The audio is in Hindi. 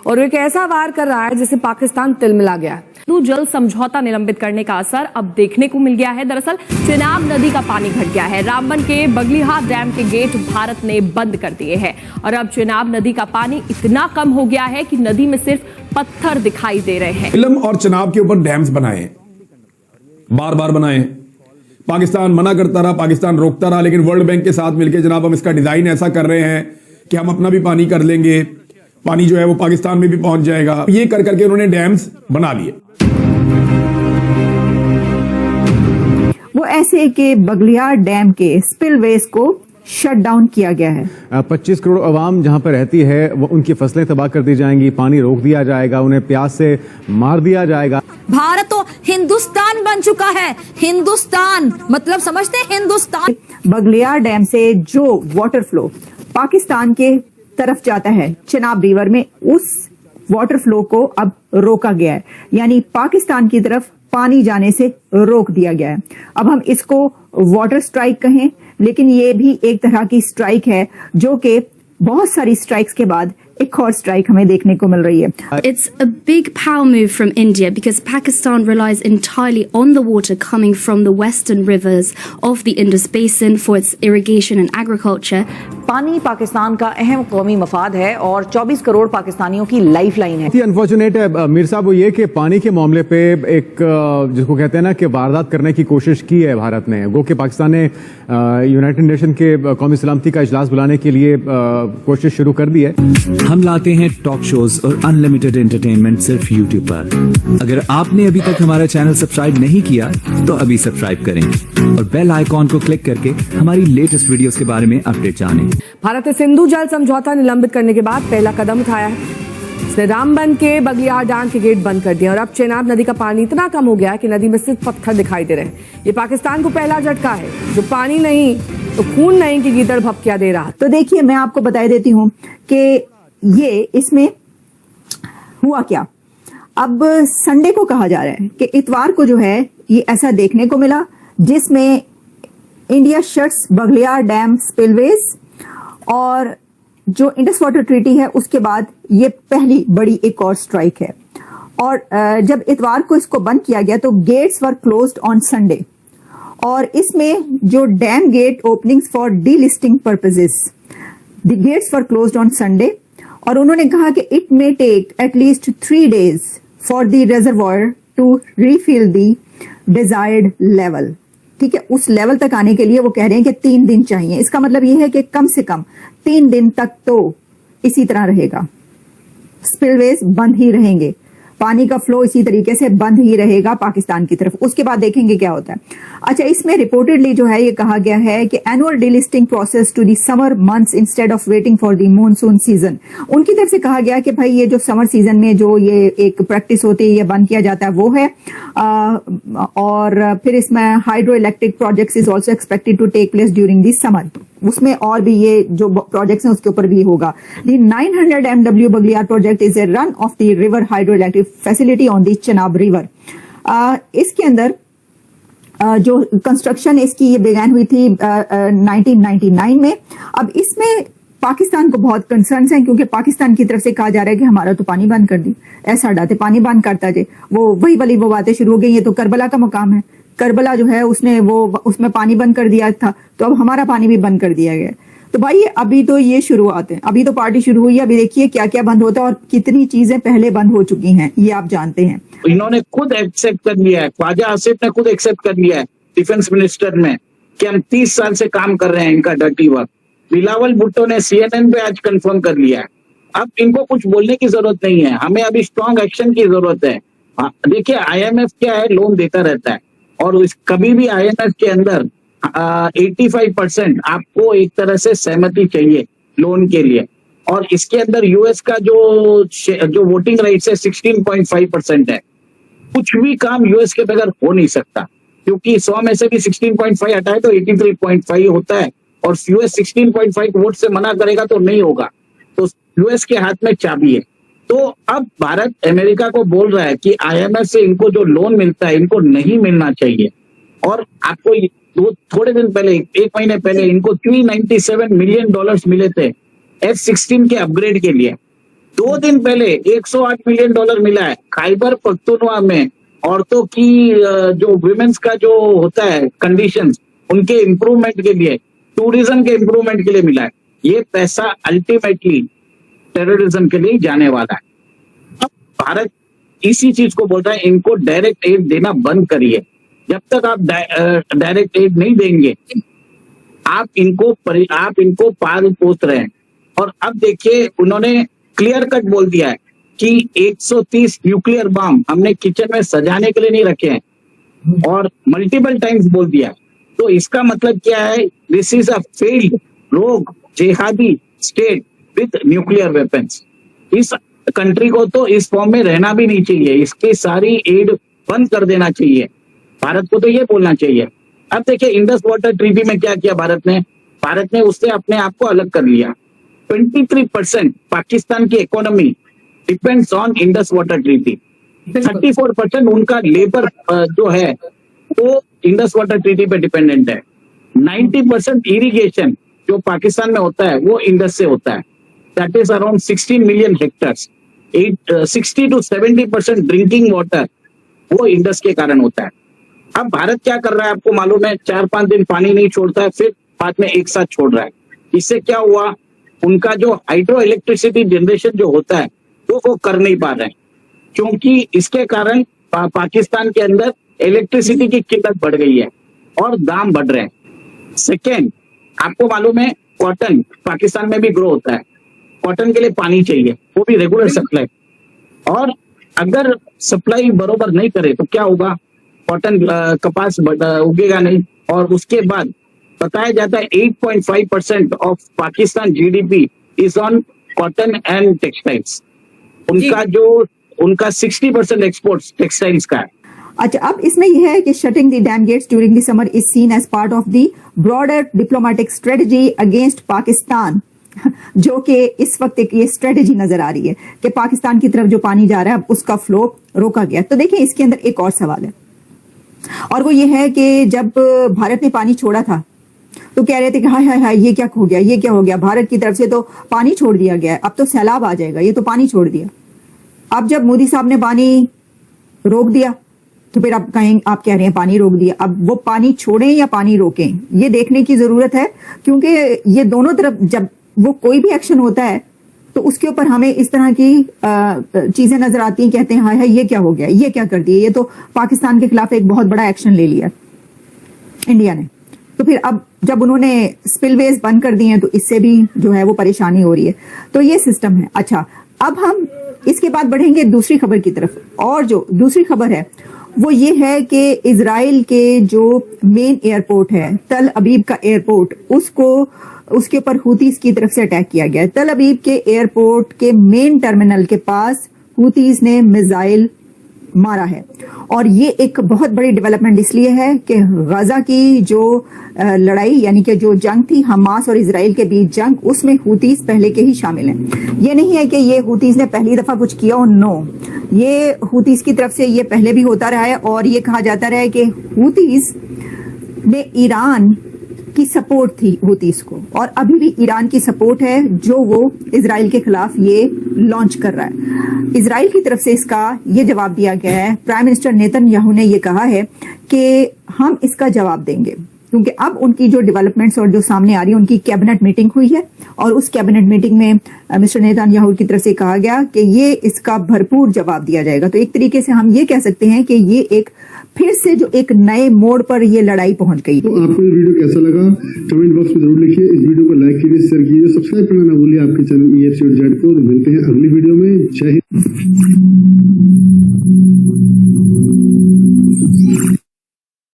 और वो एक ऐसा वार कर रहा है जिससे पाकिस्तान तिलमिला गया है। जल समझौता निलंबित करने का असर अब देखने को मिल गया है। दरअसल चेनाब नदी का पानी घट गया है। रामबन के बगलीहाट डैम के गेट भारत ने बंद कर दिए हैं और अब चेनाब नदी का पानी इतना कम हो गया है कि नदी में सिर्फ पत्थर दिखाई दे रहे हैं। फिल्म और चेनाब के ऊपर डैम्स बनाए, बार बार बनाए, पाकिस्तान मना करता रहा, पाकिस्तान रोकता रहा, लेकिन वर्ल्ड बैंक के साथ मिलकर जनाब हम इसका डिजाइन ऐसा कर रहे हैं कि हम अपना भी पानी कर लेंगे, पानी जो है वो पाकिस्तान में भी पहुंच जाएगा। ये कर करके उन्होंने डैम्स बना लिए। वो ऐसे कि बगलियार डैम के स्पिलवेज को शट डाउन किया गया है। 25 करोड़ अवाम जहां पर रहती है वो उनकी फसलें तबाह कर दी जाएंगी, पानी रोक दिया जाएगा, उन्हें प्यास से मार दिया जाएगा। भारत तो हिंदुस्तान बन चुका है। हिंदुस्तान मतलब समझते हैं हिंदुस्तान। बगलियार डैम से जो वाटर फ्लो पाकिस्तान के तरफ जाता है चेनाब रिवर में, उस वाटर फ्लो को अब रोका गया है, यानी पाकिस्तान की तरफ पानी जाने से रोक दिया गया है। अब हम इसको वाटर स्ट्राइक कहें, लेकिन ये भी एक तरह की स्ट्राइक है जो कि बहुत सारी स्ट्राइक्स के बाद एक और स्ट्राइक हमें देखने को मिल रही है। It's a big power move from India because Pakistan relies entirely on the water coming from the western rivers of the Indus Basin for its irrigation and agriculture. पानी पाकिस्तान का अहम कौमी मफाद है और 24 करोड़ पाकिस्तानियों की लाइफ लाइन है। अनफॉर्चुनेट है मीर साहब वो ये कि पानी के मामले पे एक जिसको कहते हैं ना कि वारदात करने की कोशिश की है भारत ने। वो कि पाकिस्तान ने यूनाइटेड नेशन के कौमी सलामती का इजलास बुलाने के लिए कोशिश शुरू कर दी है। हम लाते हैं टॉक शोज और अनलिमिटेड एंटरटेनमेंट सिर्फ यूट्यूब पर। अगर आपने अभी तक हमारा चैनल सब्सक्राइब नहीं किया तो अभी सब्सक्राइब करें और बेल आइकॉन को क्लिक करके हमारी लेटेस्ट वीडियोस के बारे में अपडेट जानें। भारत ने सिंधु जल समझौता निलंबित करने के बाद पहला कदम उठाया है। इसने रामबन के बगलियार डैम के गेट बंद कर दिए और अब चेनाब नदी का पानी इतना कम हो गया है कि नदी में सिर्फ पत्थर दिखाई दे रहे हैं। ये पाकिस्तान को पहला झटका है जो पानी नहीं तो खून नहीं की गीदड़ भपकिया दे रहा। तो देखिए मैं आपको बता देती हूँ कि ये इसमें हुआ क्या। अब संडे को कहा जा रहा है कि इतवार को जो है ये ऐसा देखने को मिला जिसमें India shuts Baglihar dam spillways और जो इंडस वाटर ट्रीटी है उसके बाद ये पहली बड़ी एक और स्ट्राइक है। और जब इतवार को इसको बंद किया गया तो gates were closed on Sunday और इसमें जो dam gate openings for desilting purposes the gates were closed on Sunday और उन्होंने कहा कि it may take at least 3 days for the reservoir to refill the desired level. ठीक है, उस लेवल तक आने के लिए वो कह रहे हैं कि 3 दिन चाहिए। इसका मतलब ये है कि कम से कम 3 दिन तक तो इसी तरह रहेगा, स्पिलवेज बंद ही रहेंगे, पानी का फ्लो इसी तरीके से बंद ही रहेगा पाकिस्तान की तरफ। उसके बाद देखेंगे क्या होता है। अच्छा, इसमें रिपोर्टेडली जो है ये कहा गया है कि annual desilting process to the summer months instead of waiting for the monsoon season. उनकी तरफ से कहा गया कि भाई ये जो समर सीजन में जो ये एक प्रैक्टिस होती है ये बंद किया जाता है वो है। और फिर इसमें hydro electric projects is also expected to take place during the summer. उसमें और भी ये जो प्रोजेक्ट्स हैं उसके ऊपर भी होगा। दी 900 MW Baglihar project is a run of the river hydro electric facility on the Chenab river. इसके अंदर जो कंस्ट्रक्शन इसकी ये बिगैन हुई थी 1999 में। अब इसमें पाकिस्तान को बहुत कंसर्न्स हैं क्योंकि पाकिस्तान की तरफ से कहा जा रहा है कि हमारा तो पानी बंद कर दी, ऐसा डाते पानी बंद करता जे वो वही वाली वो बातें शुरू हो गई। ये तो करबला का मकाम है, करबला जो है उसने वो उसमें पानी बंद कर दिया था तो अब हमारा पानी भी बंद कर दिया गया। तो भाई अभी तो ये शुरुआत है, अभी तो पार्टी शुरू हुई है। अभी देखिए क्या क्या बंद होता है और कितनी चीजें पहले बंद हो चुकी हैं ये आप जानते हैं। इन्होंने खुद एक्सेप्ट कर लिया है, ख्वाजा आसिफ ने खुद एक्सेप्ट कर लिया है डिफेंस मिनिस्टर में कि हम 30 साल से काम कर रहे हैं इनका डर्टी वर्क। बिलावल भुट्टो ने CNN पे आज कंफर्म कर लिया है। अब इनको कुछ बोलने की जरूरत नहीं है, हमें अभी स्ट्रॉन्ग एक्शन की जरूरत है। देखिए IMF क्या है, लोन देता रहता है और कभी भी IMF के अंदर 85% आपको एक तरह से सहमति चाहिए लोन के लिए। और इसके अंदर US का जो वोटिंग राइट्स है 16.5% है। कुछ भी काम US के बगैर हो नहीं सकता क्योंकि 100 में से भी 16.5 हटाए तो 83.5 होता है और US 16.5 वोट से मना करेगा तो नहीं होगा। तो US के हाथ में चाबी है। तो अब भारत अमेरिका को बोल रहा है कि IMF से इनको जो लोन मिलता है इनको नहीं मिलना चाहिए। और आपको थोड़े दिन पहले 1 महीने पहले इनको $397 मिलियन मिले थे F-16 के अपग्रेड के लिए। 2 दिन पहले $108 मिलियन मिला है खैबर पख्तूनख्वा में। औरतों की जो विमेन्स का जो होता है कंडीशंस, उनके इम्प्रूवमेंट के लिए, टूरिज्म के इम्प्रूवमेंट के लिए मिला है। ये पैसा अल्टीमेटली टेररिज्म के लिए जाने वाला है। अब भारत इसी चीज को बोल रहा है, इनको डायरेक्ट एड देना बंद करिए। जब तक आप डायरेक्ट एड नहीं देंगे, आप इनको पाल पोस रहे हैं। और अब देखिए, उन्होंने क्लियर कट बोल दिया है कि 130 न्यूक्लियर बम हमने किचन में सजाने के लिए नहीं रखे हैं, और मल्टीपल टाइम्स बोल दिया है। तो इसका मतलब क्या है? दिस इज अ फेल्ड रोग जिहादी स्टेट विद न्यूक्लियर वेपन्स। इस कंट्री को तो इस फॉर्म में रहना भी नहीं चाहिए, इसकी सारी एड बंद कर देना चाहिए। भारत को तो ये बोलना चाहिए। अब देखिए, इंडस वाटर ट्रीटी में क्या किया भारत ने उससे अपने आप को अलग कर लिया। 23% पाकिस्तान की economy depends on Indus water treaty. 34% उनका लेबर जो है वो इंडस वाटर ट्रीटी पे डिपेंडेंट है। 90% इरिगेशन जो पाकिस्तान में होता है वो इंडस से होता है, that is around 16 million hectares. 60 to 70% drinking water वो इंडस के कारण होता है। अब भारत क्या कर रहा है आपको मालूम है? 4-5 दिन पानी नहीं छोड़ता है, फिर बाद में एक साथ छोड़ रहा है। इससे क्या हुआ? उनका जो हाइड्रो इलेक्ट्रिसिटी जनरेशन जो होता है वो कर नहीं पा रहे हैं, क्योंकि इसके कारण पाकिस्तान के अंदर इलेक्ट्रिसिटी की किल्लत बढ़ गई है और दाम बढ़ रहे हैं। सेकेंड, आपको मालूम है कॉटन पाकिस्तान में भी ग्रो होता है। कॉटन के लिए पानी चाहिए, वो भी रेगुलर सप्लाई। और अगर सप्लाई बरोबर नहीं करे तो क्या होगा? कॉटन कपास उगेगा नहीं। और उसके बाद बताया जाता है 8.5% of Pakistan GDP is on cotton and textiles. उनका 60% एक्सपोर्ट्स टेक्सटाइल्स का है। अच्छा, अब इसमें यह है कि shutting the dam gates during the summer is seen as part of the broader diplomatic strategy against Pakistan, जो कि इस वक्त एक ये स्ट्रेटजी नजर आ रही है कि पाकिस्तान की तरफ जो पानी जा रहा है अब उसका फ्लो रोका गया। तो देखिए, इसके अंदर एक और सवाल है, और वो ये है कि जब भारत ने पानी छोड़ा था तो कह रहे थे कि हाय हाय हाय ये क्या हो गया, ये क्या हो गया, भारत की तरफ से तो पानी छोड़ दिया गया है, अब तो सैलाब आ जाएगा, ये तो पानी छोड़ दिया। अब जब मोदी साहब ने पानी रोक दिया तो फिर आप कह रहे हैं पानी रोक दिया। अब वो पानी छोड़ें या पानी रोकें, ये देखने की जरूरत है, क्योंकि ये दोनों तरफ जब वो कोई भी एक्शन होता है तो उसके ऊपर हमें इस तरह की चीजें नजर आती हैं, कहते हैं हाय हाय ये क्या हो गया, ये क्या कर दिया, ये तो पाकिस्तान के खिलाफ एक बहुत बड़ा एक्शन ले लिया इंडिया ने। तो फिर अब जब उन्होंने स्पिलवेज बंद कर दिए हैं तो इससे भी जो है वो परेशानी हो रही है। तो ये सिस्टम है। अच्छा, अब हम इसके बाद बढ़ेंगे दूसरी खबर की तरफ, और जो दूसरी खबर है वो ये है कि इजराइल के जो मेन एयरपोर्ट है, तल अबीब का एयरपोर्ट, उसके ऊपर हुतीज की तरफ से अटैक किया गया है। तल अबीब के एयरपोर्ट के मेन टर्मिनल के पास हुतीज ने मिसाइल मारा है, और ये एक बहुत बड़ी डेवलपमेंट इसलिए है कि गजा की जो लड़ाई यानी कि जो जंग थी हमास और इजराइल के बीच जंग, उसमें हुतीज पहले के ही शामिल हैं। ये नहीं है कि ये हुतीज ने पहली दफा कुछ किया हो, नो, ये हुतीज की तरफ से ये पहले भी होता रहा है। और ये कहा जाता रहा है कि हुतीज ने ईरान की सपोर्ट थी हुतीज को, और अभी भी ईरान की सपोर्ट है जो वो इजराइल के खिलाफ ये लॉन्च कर रहा है। इजराइल की तरफ से इसका ये जवाब दिया गया है। प्राइम मिनिस्टर नेतन्याहू ने ये कहा है कि हम इसका जवाब देंगे, क्योंकि अब उनकी जो डेवलपमेंट्स और जो सामने आ रही है, उनकी कैबिनेट मीटिंग हुई है, और उस कैबिनेट मीटिंग में मिस्टर नेतन्याहू की तरफ से कहा गया कि ये इसका भरपूर जवाब दिया जाएगा। तो एक तरीके से हम ये कह सकते हैं कि ये एक फिर से जो एक नए मोड़ पर ये लड़ाई पहुंच गई। तो आपको ये वीडियो कैसा लगा कमेंट बॉक्स में जरूर लिखिए। इस वीडियो को लाइक कीजिए, शेयर कीजिए, सब्सक्राइब करना ना भूलिए आपके चैनल EFC.Z को। मिलते हैं अगली वीडियो में। जय हिंद।